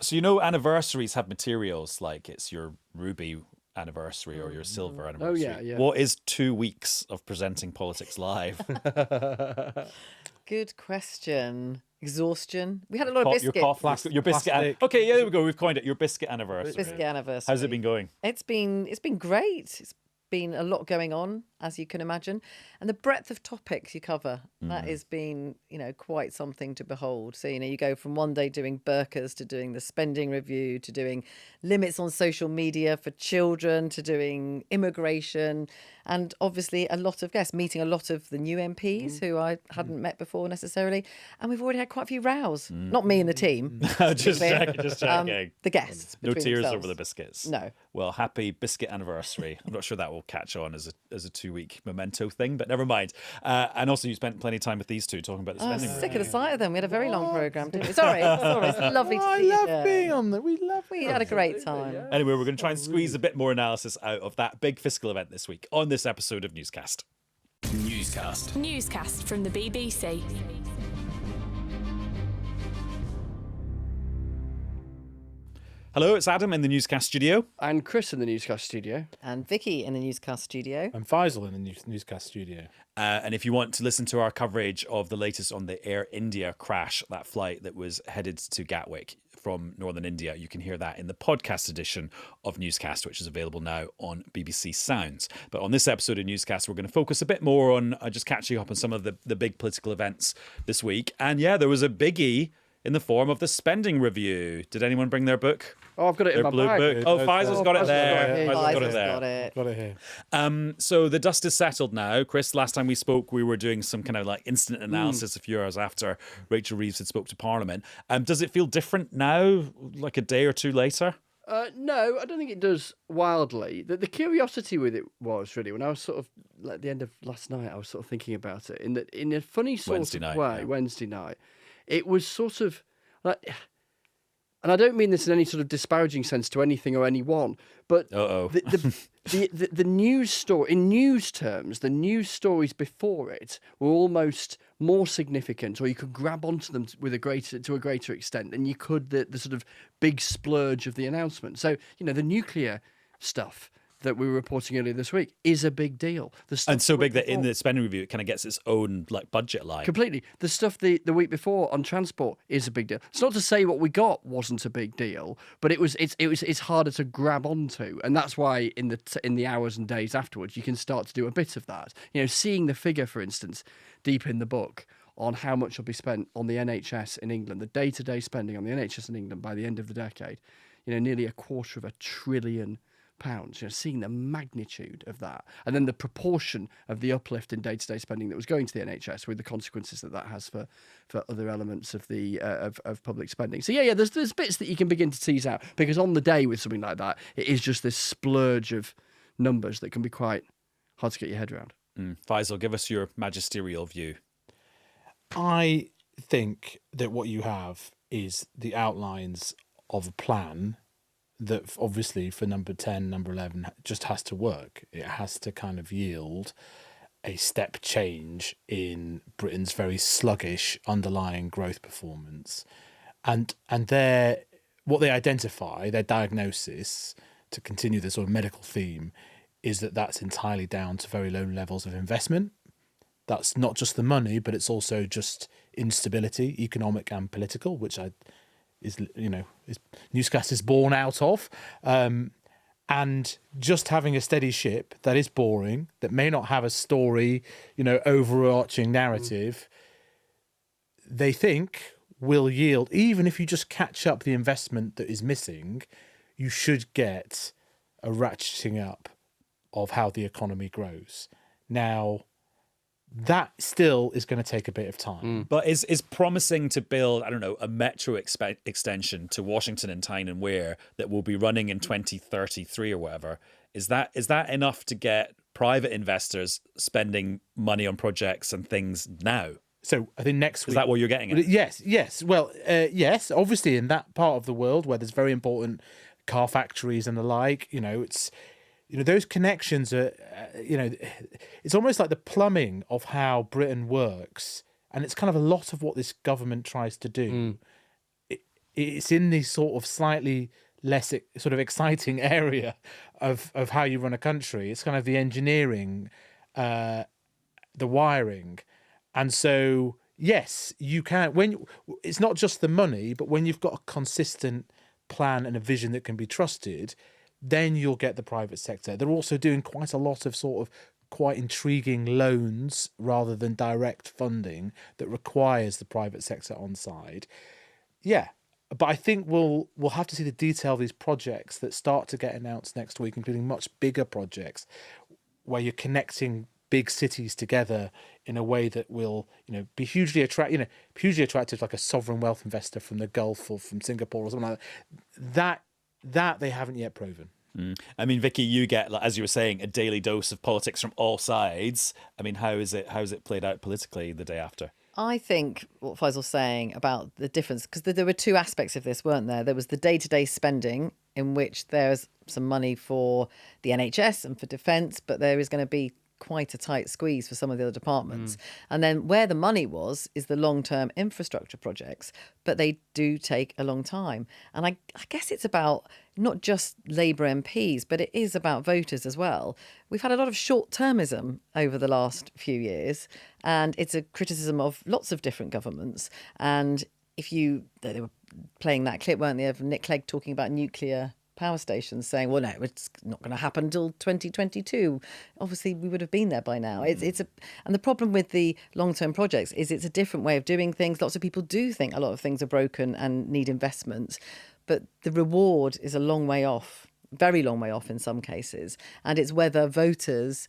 So, you know, anniversaries have materials like it's your ruby anniversary or your silver anniversary. Oh, yeah. What is 2 weeks of presenting politics live? Good question. Exhaustion. We had a lot of Your biscuits. your biscuit. Plastic. Okay, yeah, there we go. We've coined it. Your biscuit anniversary. Biscuit anniversary. How's it been going? It's been great. It's been a lot going on, as you can imagine, and the breadth of topics you cover, that has been, quite something to behold. So, you go from one day doing burqas to doing the spending review to doing limits on social media for children to doing immigration, and obviously a lot of guests, meeting a lot of the new MPs who I hadn't met before necessarily, and we've already had quite a few rows. Not me and the team. Just checking. The guests. No between tears themselves. over the biscuits. No. Well, happy biscuit anniversary. I'm not sure that will catch on as a 2-week memento thing, but never mind. And also, you spent plenty of time with these two talking about the spending. Sick of the sight of them. We had a very long programme, didn't we? Sorry. It's lovely to see you. I love being on there. We had a great time. Anyway, we're going to try and squeeze a bit more analysis out of that big fiscal event this week on this episode of Newscast. Newscast from the BBC. Hello, it's Adam in the Newscast studio. And Chris in the Newscast studio. And Vicki in the Newscast studio. And Faisal in the Newscast studio. And if you want to listen to our coverage of the latest on the Air India crash, that flight that was headed to Gatwick from northern India, you can hear that in the podcast edition of Newscast, which is available now on BBC Sounds. But on this episode of Newscast, we're going to focus a bit more on just catching up on some of the big political events this week. And yeah, there was a biggie in the form of the spending review. Did anyone bring their book? Oh, I've got it in my blue bag. book. Oh, Faisal's got it there. Faisal's got it there. got it. Got it here. So the dust is settled now. Chris, last time we spoke, we were doing some kind of like instant analysis a few hours after Rachel Reeves had spoke to Parliament. Does it feel different now, like a day or two later? No, I don't think it does wildly. The curiosity with it was really when I was sort of at the end of last night, I was sort of thinking about it in a funny sort Wednesday of night, way. yeah. Wednesday night, it was sort of like. And I don't mean this in any sort of disparaging sense to anything or anyone, but the news story, in news terms, the news stories before it were almost more significant, or you could grab onto them to a greater extent than you could the sort of big splurge of the announcement. So, the nuclear stuff that we were reporting earlier this week is a big deal. And so big that in the spending review, it kind of gets its own like budget line. Completely. The stuff the week before on transport is a big deal. It's not to say what we got wasn't a big deal, but it's harder to grab onto, and that's why in the hours and days afterwards you can start to do a bit of that. Seeing the figure, for instance, deep in the book on how much will be spent on the NHS in England, the day-to-day spending on the NHS in England by the end of the decade, nearly £250 billion. Seeing the magnitude of that, and then the proportion of the uplift in day-to-day spending that was going to the NHS, with the consequences that has for other elements of the of public spending. So yeah, there's bits that you can begin to tease out, because on the day with something like that, it is just this splurge of numbers that can be quite hard to get your head around. Faisal, give us your magisterial view. I think that what you have is the outlines of a plan that obviously for number 10, number 11 just has to work. It has to kind of yield a step change in Britain's very sluggish underlying growth performance. And what they identify, their diagnosis, to continue the sort of medical theme, is that that's entirely down to very low levels of investment. That's not just the money, but it's also just instability, economic and political, which Newscast is born out of, and just having a steady ship that is boring, that may not have a story, overarching narrative, they think will yield, even if you just catch up the investment that is missing, you should get a ratcheting up of how the economy grows. Now, that still is going to take a bit of time. But is promising to build, I don't know, a metro extension to Washington and Tyne and Wear that will be running in 2033 or whatever, is that enough to get private investors spending money on projects and things now? So I think next week... Is that what you're getting at? Yes. Well, yes, obviously in that part of the world where there's very important car factories and the like, it's... those connections are, it's almost like the plumbing of how Britain works. And it's kind of a lot of what this government tries to do. it's in this sort of slightly less sort of exciting area of how you run a country. It's kind of the engineering, the wiring, and so yes, you can. When it's not just the money, but when you've got a consistent plan and a vision that can be trusted, then you'll get the private sector. They're also doing quite a lot of sort of quite intriguing loans rather than direct funding that requires the private sector on side. Yeah, but I think we'll have to see the detail of these projects that start to get announced next week, including much bigger projects where you're connecting big cities together in a way that will, be hugely attractive, like a sovereign wealth investor from the Gulf or from Singapore or something like that. That they haven't yet proven. I mean, Vicky, you get, as you were saying, a daily dose of politics from all sides. I mean, how's it played out politically the day after? I think what Faisal's saying about the difference, because there were two aspects of this, weren't there? There was the day-to-day spending, in which there's some money for the NHS and for defence, but there is going to be quite a tight squeeze for some of the other departments. And then where the money is the long-term infrastructure projects, but they do take a long time. And I guess it's about not just Labour MPs, but it is about voters as well. We've had a lot of short-termism over the last few years, and it's a criticism of lots of different governments. And they were playing that clip, weren't they, of Nick Clegg talking about nuclear power stations, saying, well, no, it's not going to happen until 2022. Obviously, we would have been there by now. And the problem with the long-term projects is it's a different way of doing things. Lots of people do think a lot of things are broken and need investment, but the reward is a long way off, very long way off in some cases. And it's whether voters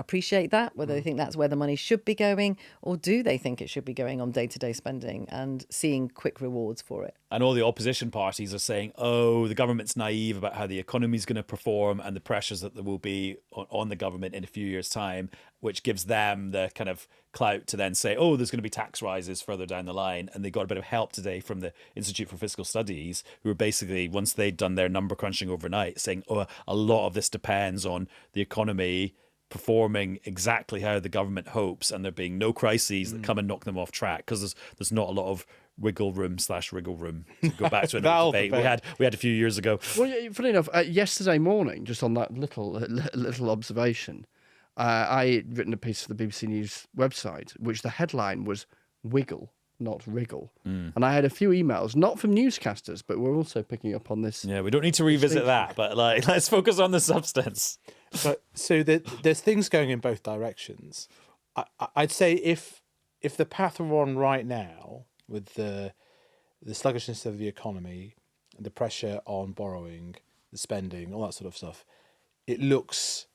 appreciate that, whether they think that's where the money should be going, or do they think it should be going on day-to-day spending and seeing quick rewards for it. And all the opposition parties are saying, the government's naive about how the economy's going to perform and the pressures that there will be on the government in a few years' time, which gives them the kind of clout to then say, there's going to be tax rises further down the line. And they got a bit of help today from the Institute for Fiscal Studies, who were basically, once they'd done their number crunching overnight, saying, a lot of this depends on the economy performing exactly how the government hopes, and there being no crises that come and knock them off track, because there's not a lot of wiggle room to go back to an old debate we had a few years ago. Well, funny enough, yesterday morning, just on that little observation, I had written a piece for the BBC News website, which the headline was "Wiggle, not wriggle." And I had a few emails, not from newscasters, but we're also picking up on this. Yeah, we don't need to revisit that, but let's focus on the substance. So there's things going in both directions. I'd say if the path we're on right now, with the sluggishness of the economy, the pressure on borrowing, the spending, all that sort of stuff, it looks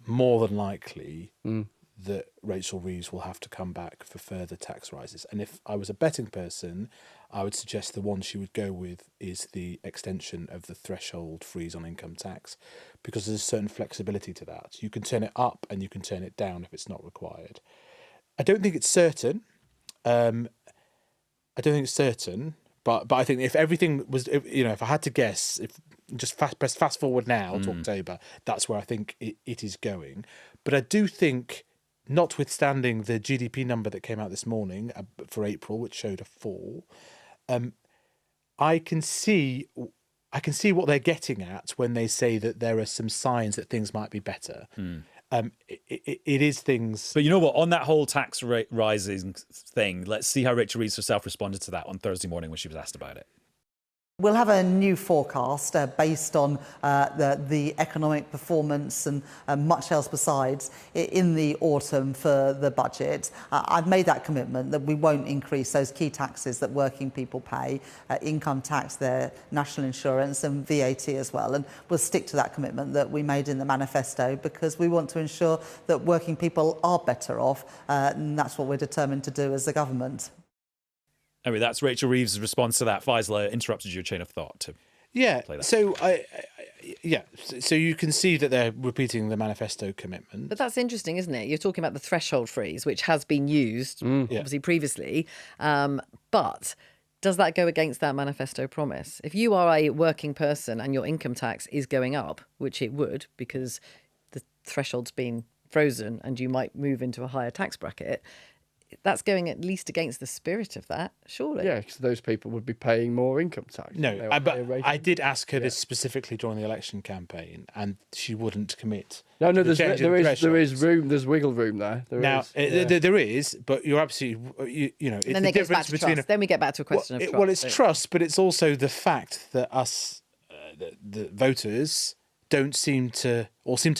more than likely that Rachel Reeves will have to come back for further tax rises. And if I was a betting person, I would suggest the one she would go with is the extension of the threshold freeze on income tax, because there's a certain flexibility to that. You can turn it up and you can turn it down if it's not required. I don't think it's certain. But I think if everything was, if I had to guess, if just fast forward now to October, that's where I think it is going. But I do think, notwithstanding the GDP number that came out this morning for April, which showed a fall, I can see what they're getting at when they say that there are some signs that things might be better. It is things. But you know what? On that whole tax rate rising thing, let's see how Rachel Reeves herself responded to that on Thursday morning when she was asked about it. We'll have a new forecast based on the economic performance and much else besides in the autumn for the budget. I've made that commitment that we won't increase those key taxes that working people pay, income tax, their national insurance and VAT as well. And we'll stick to that commitment that we made in the manifesto, because we want to ensure that working people are better off. And that's what we're determined to do as a government. Anyway, that's Rachel Reeves' response to that. Faisal, I interrupted your chain of thought to play that. So you can see that they're repeating the manifesto commitment. But that's interesting, isn't it? You're talking about the threshold freeze, which has been used, obviously, previously. But does that go against that manifesto promise? If you are a working person and your income tax is going up, which it would, because the threshold's been frozen and you might move into a higher tax bracket, that's going at least against the spirit of that, surely. Yeah, because those people would be paying more income tax. No, but I did ask her this specifically during the election campaign, and she wouldn't commit. No, to the there change of is thresholds. room. There's wiggle room there. There is, but you're absolutely, it's And then the it goes back difference to between trust. Then we get back to a question of trust. well, it's trust, but it's also the fact that the voters don't seem to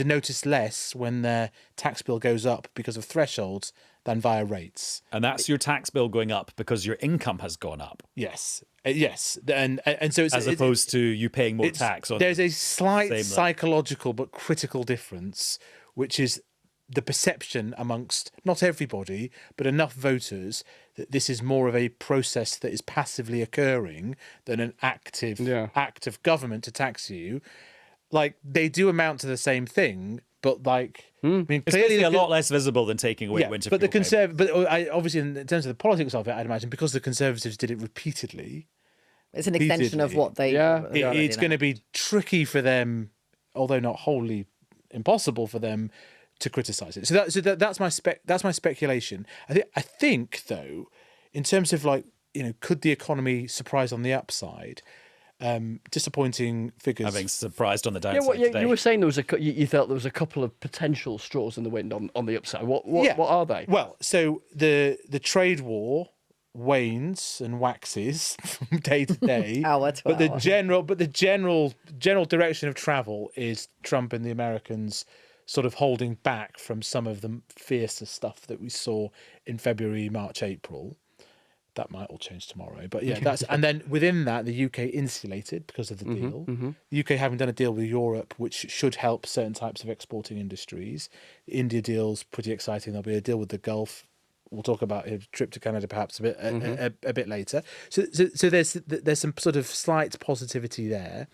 notice less when their tax bill goes up because of thresholds than via rates. And that's your tax bill going up because your income has gone up. Yes, yes, and so it's As opposed to you paying more tax on. There's a slight same psychological but critical difference, which is the perception amongst not everybody, but enough voters that this is more of a process that is passively occurring than an active act of government to tax you. Like, they do amount to the same thing, but like, I mean, It's clearly basically a lot less visible than taking away winter but the fuel payment. obviously in terms of the politics of it, I'd imagine because the Conservatives did it repeatedly, It's an extension of what they. it's going to be tricky for them, although not wholly impossible for them, to criticise it. So that's my speculation. I think though, in terms of like, could the economy surprise on the upside? Disappointing figures. Having surprised on the downside today. You were saying there was you felt there was a couple of potential straws in the wind on the upside. What are they? Well, so the trade war wanes and waxes from day to day. Hour to but hour. the general direction of travel is Trump and the Americans sort of holding back from some of the fiercer stuff that we saw in February, March, April. That might all change tomorrow, but yeah, and then within that, the UK insulated because of the deal. The UK having done a deal with Europe, which should help certain types of exporting industries. The India deal's pretty exciting. There'll be a deal with the Gulf. We'll talk about a trip to Canada perhaps a bit later. So there's some sort of slight positivity there.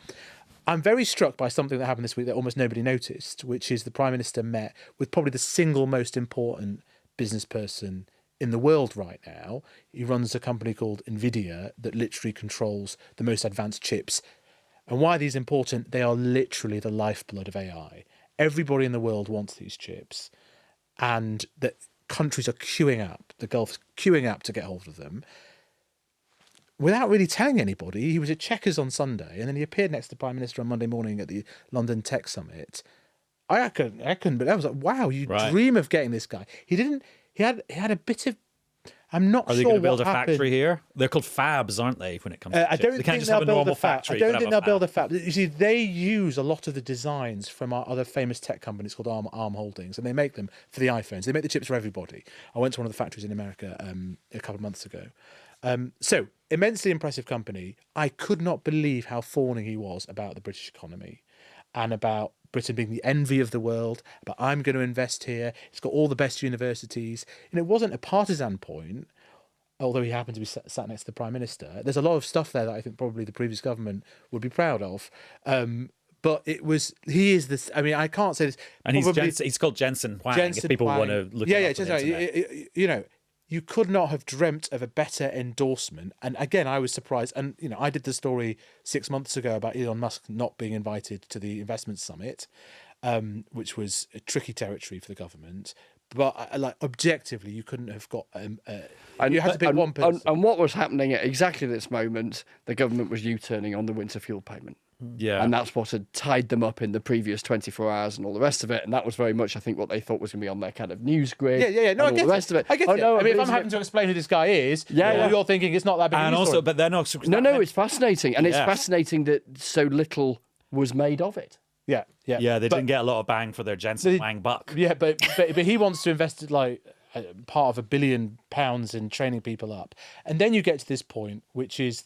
I'm very struck by something that happened this week that almost nobody noticed, which is the Prime Minister met with probably the single most important business person in the world right now. He runs a company called NVIDIA that literally controls the most advanced chips. And why are these important? They are literally the lifeblood of AI. Everybody in the world wants these chips. And that countries are queuing up, the Gulf's queuing up to get hold of them. Without really telling anybody, he was at Chequers on Sunday, and then he appeared next to the Prime Minister on Monday morning at the London Tech Summit. I couldn't, but I was like, wow, you dream of getting this guy. He had a bit of. I'm not sure. Are they going to build what a happened. factory here? They're called fabs, aren't they? When it comes to I chips? don't They think can't just they'll have a build normal a fab. factory. I don't They think have they'll a build a fab. You see, they use a lot of the designs from our other famous tech companies called ARM Holdings, and they make them for the iPhones. They make the chips for everybody. I went to one of the factories in America a couple of months ago. So immensely impressive company. I could not believe how fawning he was about the British economy and about Britain being the envy of the world, but I'm going to invest here. It's got all the best universities. And it wasn't a partisan point, although he happened to be sat next to the Prime Minister. There's a lot of stuff there that I think probably the previous government would be proud of. But he is this, I mean, I can't say this. And he's called Jensen Huang, if people want to look it up on the internet. You could not have dreamt of a better endorsement. And again, I was surprised. And, I did the story 6 months ago about Elon Musk not being invited to the investment summit, which was a tricky territory for the government. But objectively, you couldn't have got. You had to pick one person. And what was happening at exactly this moment, the government was U-turning on the winter fuel payment. Yeah. And that's what had tied them up in the previous 24 hours and all the rest of it. And that was very much, I think, what they thought was going to be on their kind of news grid. Yeah. No, I get the rest of it. I get it. No, I mean, if I'm having to explain who this guy is, you're thinking it's not that big. And also, but they're not. No, it's fascinating. And it's fascinating that so little was made of it. Yeah. Yeah, they didn't get a lot of bang for their Jensen Huang buck. Yeah, but he wants to invest like part of £1 billion in training people up, and then you get to this point, which is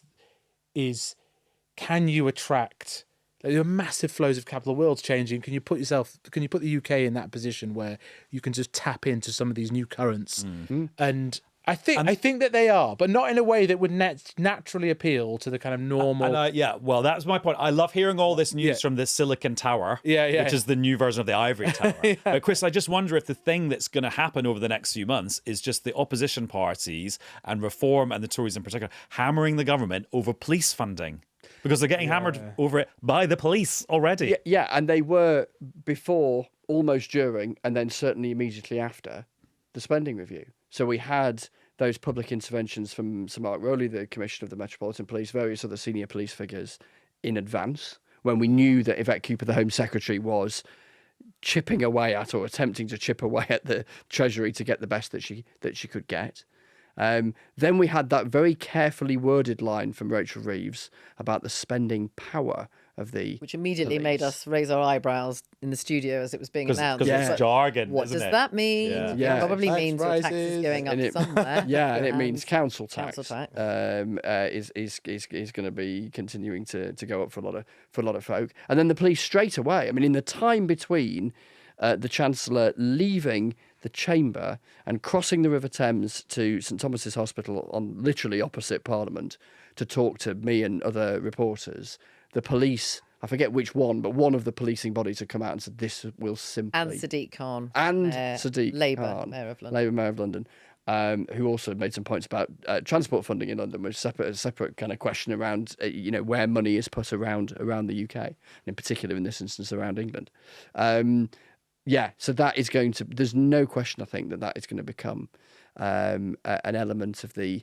can you attract? There are massive flows of capital. The world's changing. Can you put the UK in that position where you can just tap into some of these new currents? And I think that they are, but not in a way that would naturally appeal to the kind of normal. Well, that's my point. I love hearing all this news from the Silicon Tower, which is the new version of the Ivory Tower. But Chris, I just wonder if the thing that's going to happen over the next few months is just the opposition parties and Reform and the Tories in particular hammering the government over police funding. Because they're getting hammered over it by the police already. Yeah, and they were before, almost during, and then certainly immediately after the spending review. So we had those public interventions from Sir Mark Rowley, the Commissioner of the Metropolitan Police, various other senior police figures in advance, when we knew that Yvette Cooper, the Home Secretary, was chipping away at, or attempting to chip away at, the Treasury to get the best that she could get. Then we had that very carefully worded line from Rachel Reeves about the spending power of the Which immediately police. made us raise our eyebrows in the studio as it was being announced. Because it's Like, jargon, what isn't does it? that mean? Yeah. Yeah. It probably Tax means your tax is rises, going up and it- somewhere. Yeah, and it means council tax. Council tax. Is going to be continuing to go up for a lot of folk. And then the police straight away. I mean, in the time between the Chancellor leaving the chamber and crossing the River Thames to St Thomas's Hospital, on literally opposite Parliament, to talk to me and other reporters, the police, I forget which one, but one of the policing bodies had come out and said this will simply... And Sadiq Khan. And Mayor- Sadiq Labour Khan, Mayor of London. Labour Mayor of London, who also made some points about transport funding in London, which is a separate kind of question around where money is put around the UK, and in particular in this instance around England. So that is going to. There's no question, I think, that is going to become an element of the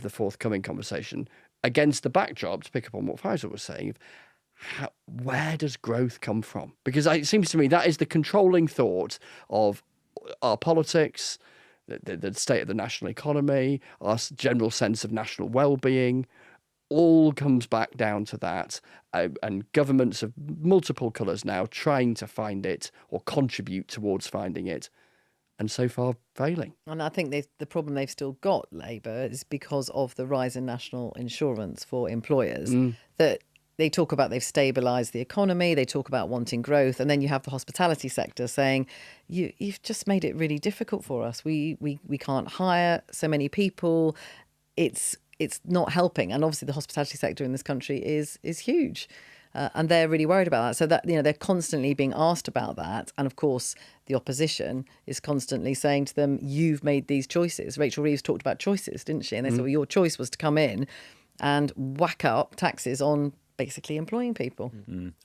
forthcoming conversation, against the backdrop, to pick up on what Faisal was saying, of where does growth come from? Because it seems to me that is the controlling thought of our politics, the state of the national economy, our general sense of national well-being. All comes back down to that, and governments of multiple colours now trying to find it or contribute towards finding it, and so far failing. And I think the problem they've still got, Labour, is because of the rise in national insurance for employers, that they talk about they've stabilised the economy, they talk about wanting growth, and then you have the hospitality sector saying, you've just made it really difficult for us. We can't hire so many people. It's not helping. And obviously the hospitality sector in this country is huge. And they're really worried about that. So that, they're constantly being asked about that. And of course, the opposition is constantly saying to them, you've made these choices. Rachel Reeves talked about choices, didn't she? And they said, well, your choice was to come in and whack up taxes on basically employing people.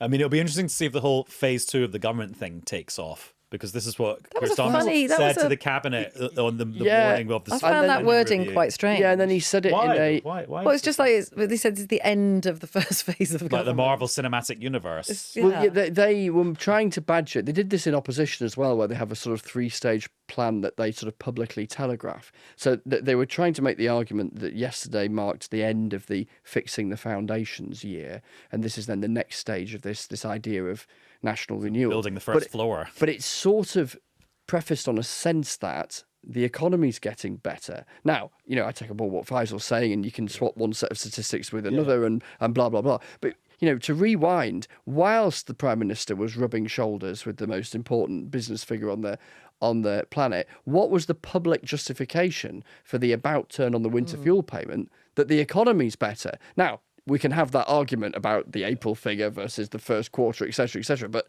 I mean, it'll be interesting to see if the whole phase 2 of the government thing takes off. Because this is what was Chris a Donnelly funny- that said was to a- the cabinet on the Yeah. morning of the I found that wording review. quite strange. Yeah, and then he said it in a... Why? Well, it's just like they said it's the end of the first phase of like government. the Marvel Cinematic Universe. Yeah. Well, yeah, they were trying to badge it. They did this in opposition as well, where they have a sort of 3-stage plan that they sort of publicly telegraph. So they were trying to make the argument that yesterday marked the end of the fixing the foundations year, and this is then the next stage of this idea of national renewal. Building the first floor. But it's sort of prefaced on a sense that the economy's getting better. Now, I take on board what Faisal's saying, and you can swap one set of statistics with another and blah, blah, blah. But, to rewind, whilst the Prime Minister was rubbing shoulders with the most important business figure on the planet, what was the public justification for the about turn on the winter fuel payment? That the economy's better. Now, we can have that argument about the April figure versus the first quarter, etc., but...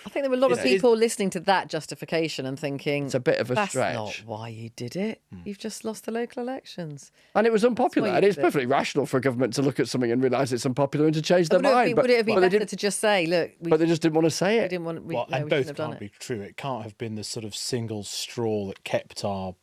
I think there were a lot of people listening to that justification and thinking, It's a bit of a that's stretch. not why you did it. You've just lost the local elections. And it was unpopular. why And you it's did it. perfectly rational for a government to look at something and realise it's unpopular and to change their mind. Would it have been but they better didn't, to just say, look, we but they just didn't want to say it. didn't want, we, Well, no, and we both shouldn't have done can't it. be true. It can't have been the sort of single straw that kept our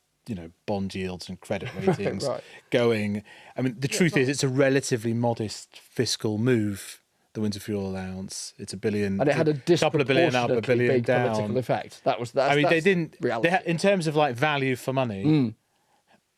bond yields and credit ratings right. going. I mean, the truth is, it's a relatively modest fiscal move. The winter fuel allowance, it's $1 billion, And it had a couple of billion up, disproportionately $1 billion big down. political effect. That's They didn't. reality. In terms of like value for money,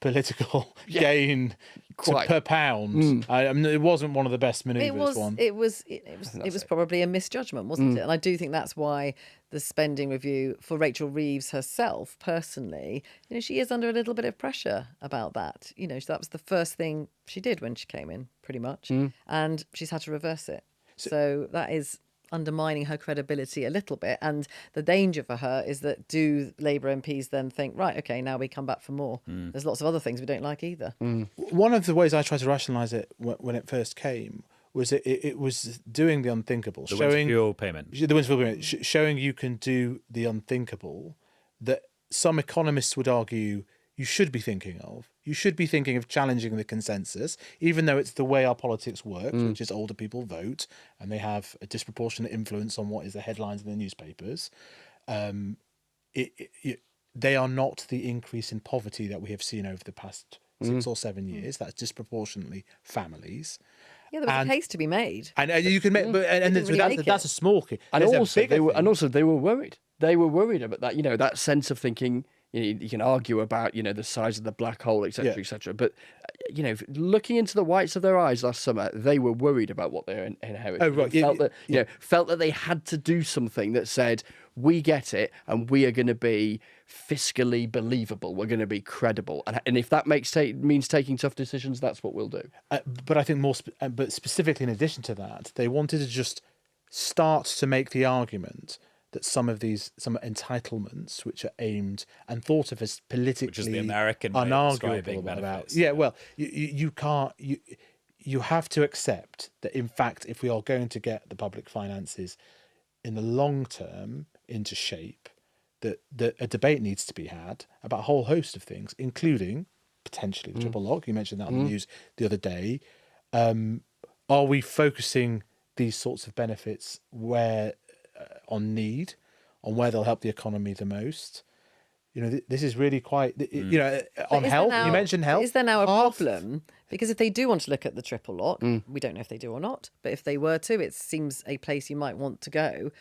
political gain Quite. per pound. I mean, it wasn't one of the best manoeuvres. It was probably a misjudgment, wasn't it? And I do think that's why the spending review for Rachel Reeves herself personally, she is under a little bit of pressure about that. That was the first thing she did when she came in, pretty much, and she's had to reverse it. So that is undermining her credibility a little bit. And the danger for her is that do Labour MPs then think, right, okay, now we come back for more. There's lots of other things we don't like either. One of the ways I tried to rationalise it when it first came was it was doing the unthinkable, The winter fuel payment. the winter fuel payment, showing you can do the unthinkable that some economists would argue you should be thinking of. You should be thinking of challenging the consensus, even though it's the way our politics works, which is older people vote and they have a disproportionate influence on what is the headlines in the newspapers. they are not the increase in poverty that we have seen over the past 6 or 7 years. That's disproportionately families. Yeah, there was a case to be made. And you can make, that's a small case. And also, they were worried. They were worried about that. That sense of thinking. You can argue about the size of the black hole, etc., etc. But looking into the whites of their eyes last summer, they were worried about what they inherited. Oh, right. Felt that they had to do something that said, we get it, and we are going to be fiscally believable. We're going to be credible, and if that means taking tough decisions, that's what we'll do. But I think but specifically in addition to that, they wanted to just start to make the argument that some entitlements which are aimed and thought of as politically, which is the American way of describing benefits. You have to accept that, in fact, if we are going to get the public finances in the long term into shape, that a debate needs to be had about a whole host of things, including potentially the triple lock. You mentioned that on the news the other day. Are we focusing these sorts of benefits where on need, on where they'll help the economy the most? This is really quite, on health. You mentioned health. Is there now a problem? Because if they do want to look at the triple lock, we don't know if they do or not, but if they were to, it seems a place you might want to go.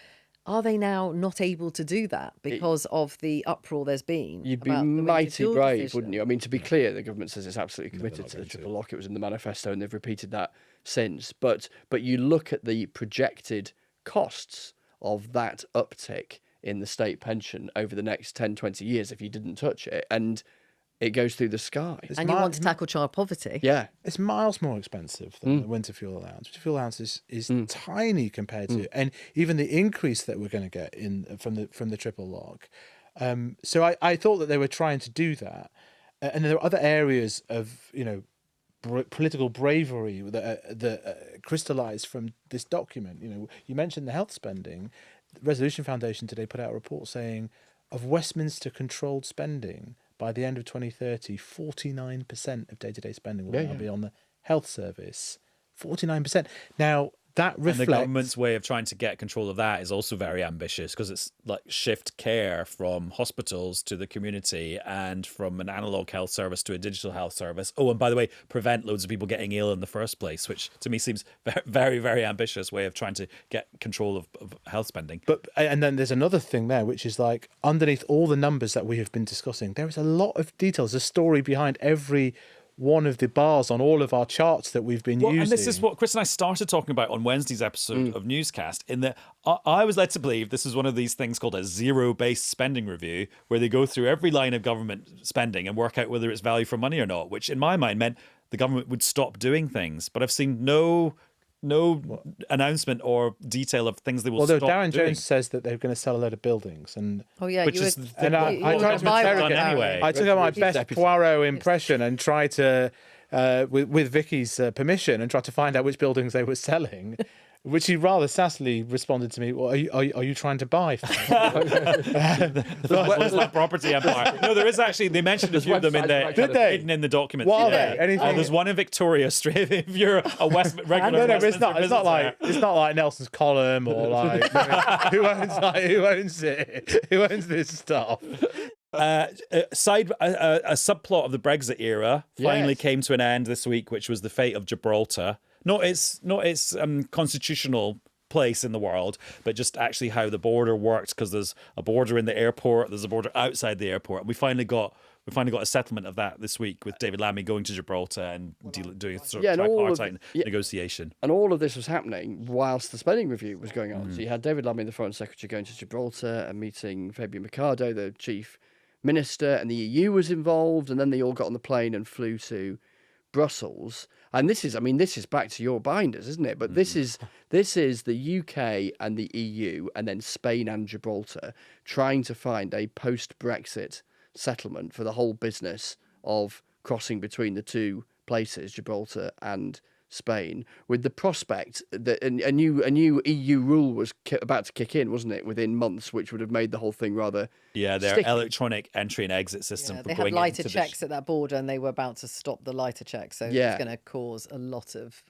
Are they now not able to do that because of the uproar there's been? You'd be mighty brave, wouldn't you? I mean, to be clear, the government says it's absolutely committed to the triple lock. It was in the manifesto, and they've repeated that since. But you look at the projected costs of that uptick in the state pension over the next 10, 20 years if you didn't touch it, and it goes through the sky. And you want to tackle child poverty. Yeah. It's miles more expensive than the winter fuel allowance. Winter fuel allowance is tiny compared to, and even the increase that we're going to get from the triple lock. So I thought that they were trying to do that. And there are other areas of, political bravery that crystallised from this document. You mentioned the health spending. The Resolution Foundation today put out a report saying of Westminster controlled spending, by the end of 2030, 49% of day-to-day spending will now be on the health service. 49%. Now, that reflects... And the government's way of trying to get control of that is also very ambitious, because it's like shift care from hospitals to the community and from an analog health service to a digital health service. Oh, and by the way, prevent loads of people getting ill in the first place, which to me seems very, very ambitious way of trying to get control of health spending. And then there's another thing there, which is like underneath all the numbers that we have been discussing, there is a lot of details, a story behind every one of the bars on all of our charts that we've been using. And this is what Chris and I started talking about on Wednesday's episode of Newscast, in that I was led to believe this is one of these things called a zero-based spending review, where they go through every line of government spending and work out whether it's value for money or not, which in my mind meant the government would stop doing things. But I've seen no announcement or detail of things they will stop doing. Darren Jones says that they're going to sell a load of buildings, and I took out my best Poirot impression and tried to, with Vicky's permission, and tried to find out which buildings they were selling. Which he rather sassily responded to me, well, are you trying to buy? The Westland property empire. No, there is actually, they mentioned a few of them hidden in the document. What are they? There's one in Victoria Street. If you're a regular it's not like Nelson's Column or like who owns it? Who owns this stuff? A subplot of the Brexit era finally came to an end this week, which was the fate of Gibraltar. Not its constitutional place in the world, but just actually how the border works, because there's a border in the airport, there's a border outside the airport, and we finally got a settlement of that this week with David Lammy going to Gibraltar and doing a sort of tripartite negotiation. And all of this was happening whilst the spending review was going on. So you had David Lammy, the Foreign Secretary, going to Gibraltar and meeting Fabio Mercado, the Chief Minister, and the EU was involved, and then they all got on the plane and flew to Brussels. And this is back to your binders, isn't it? But this is the UK and the EU, and then Spain and Gibraltar, trying to find a post-Brexit settlement for the whole business of crossing between the two places, Gibraltar and Spain, with the prospect that a new EU rule was about to kick in, wasn't it, within months, which would have made the whole thing rather their sticky. Electronic entry and exit system. They had lighter checks at that border, and they were about to stop the lighter checks, so it's going to cause a lot of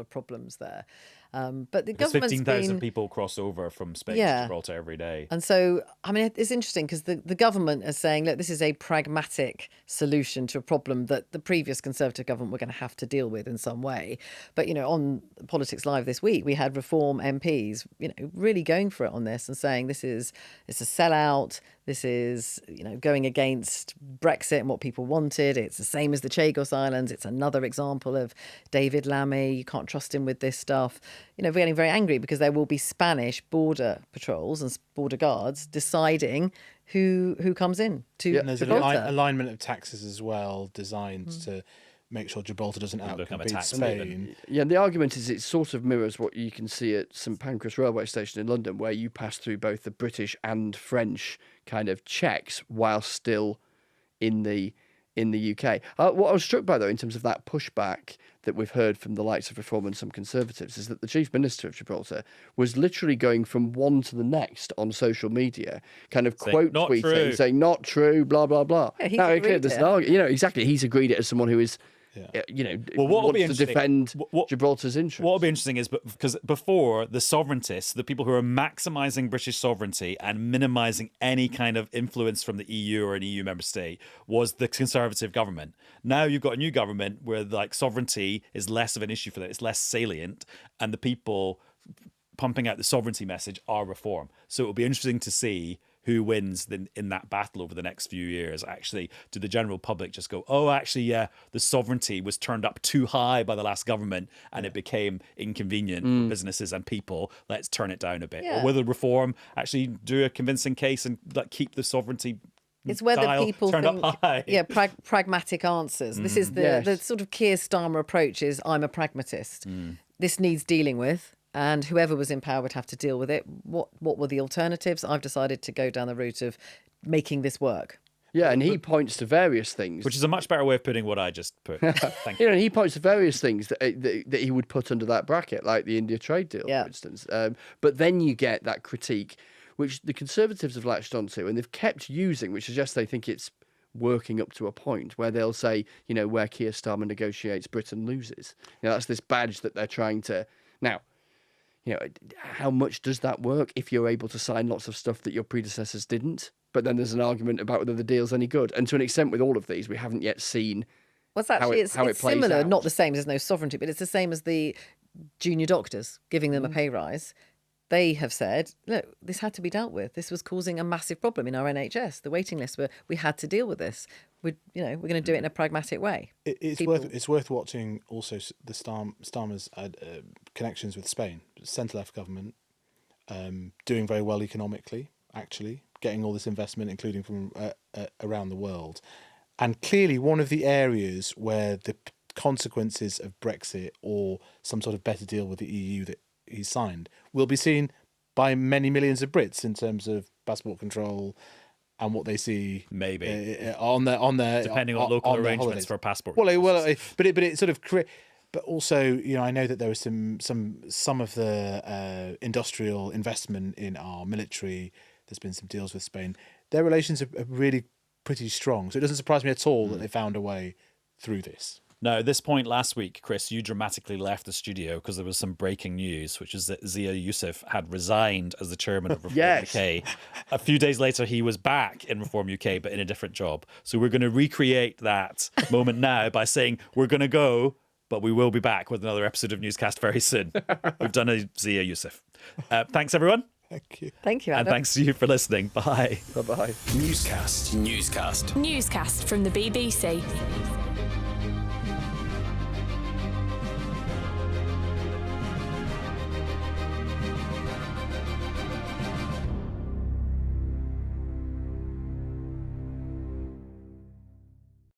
problems there. But the Because government's 15,000 been... people cross over from Spain Yeah. to Gibraltar every day. And so, I mean, it's interesting because the government is saying, look, this is a pragmatic solution to a problem that the previous Conservative government were going to have to deal with in some way. But, on Politics Live this week, we had Reform MPs, really going for it on this and saying it's a sellout. This is, going against Brexit and what people wanted. It's the same as the Chagos Islands. It's another example of David Lammy. You can't trust him with this stuff. We're getting very angry because there will be Spanish border patrols and border guards deciding who comes in to And there's an Gibraltar. alignment of taxes as well, designed to make sure Gibraltar doesn't become a outcompete tax Spain. Yeah, and the argument is it sort of mirrors what you can see at St Pancras railway station in London, where you pass through both the British and French kind of checks while still in the UK. What I was struck by, though, in terms of that pushback that we've heard from the likes of Reform and some Conservatives, is that the Chief Minister of Gibraltar was literally going from one to the next on social media, kind of Saying, quote "Not tweeting, true." saying "not true," blah blah blah. Yeah, he's Now, agreed there's it. an argument, exactly. He's agreed it as someone who is. Well, what will be wants to interesting- defend what- Gibraltar's interests. What will be interesting is because before the sovereigntists, the people who are maximising British sovereignty and minimising any kind of influence from the EU or an EU member state was the Conservative government. Now you've got a new government where sovereignty is less of an issue for them. It's less salient, and the people pumping out the sovereignty message are Reform. So it'll be interesting to see who wins in that battle over the next few years. Actually, do the general public just go, oh, actually, yeah, the sovereignty was turned up too high by the last government and it became inconvenient for businesses and people. Let's turn it down a bit. Yeah. Or will the Reform actually do a convincing case and keep the sovereignty It's whether dial people turned think, up high? pragmatic answers. This is the Yes. sort of Keir Starmer approach is I'm a pragmatist. This needs dealing with, and whoever was in power would have to deal with it. What were the alternatives? I've decided to go down the route of making this work. Yeah, and he points to various things. Which is a much better way of putting what I just put. Thank you. And he points to various things that he would put under that bracket, like the India trade deal, Yeah. for instance. But then you get that critique, which the Conservatives have latched onto, and they've kept using, which suggests they think it's working up to a point where they'll say, where Keir Starmer negotiates, Britain loses. That's this badge that they're trying to... Now, how much does that work if you're able to sign lots of stuff that your predecessors didn't? But then there's an argument about whether the deal's any good. And to an extent with all of these, we haven't yet seen... Well, it's actually how it it's plays similar, out. not the same. There's no sovereignty, but it's the same as the junior doctors giving them a pay rise. They have said, look, this had to be dealt with. This was causing a massive problem in our NHS. The waiting list, we had to deal with this. We're going to do it in a pragmatic way. It's worth watching also the Starmer's connections with Spain, centre-left government, doing very well economically, actually, getting all this investment, including from around the world. And clearly one of the areas where the consequences of Brexit or some sort of better deal with the EU that he signed will be seen by many millions of Brits in terms of passport control and what they see Maybe. on their Depending on local their arrangements holidays. for passport. But it sort of but also I know that there was some of the industrial investment in our military. There's been some deals with Spain. Their relations are really pretty strong, so it doesn't surprise me at all that they found a way through this. Now, at this point last week, Chris, you dramatically left the studio because there was some breaking news, which is that Zia Youssef had resigned as the chairman of Reform Yes. UK. A few days later, he was back in Reform UK, but in a different job. So we're going to recreate that moment now by saying we're going to go, but we will be back with another episode of Newscast very soon. We've done a Zia Youssef. Thanks, everyone. Thank you. Thank you, Adam. And thanks to you for listening. Bye. Bye-bye. Newscast. Newscast from the BBC.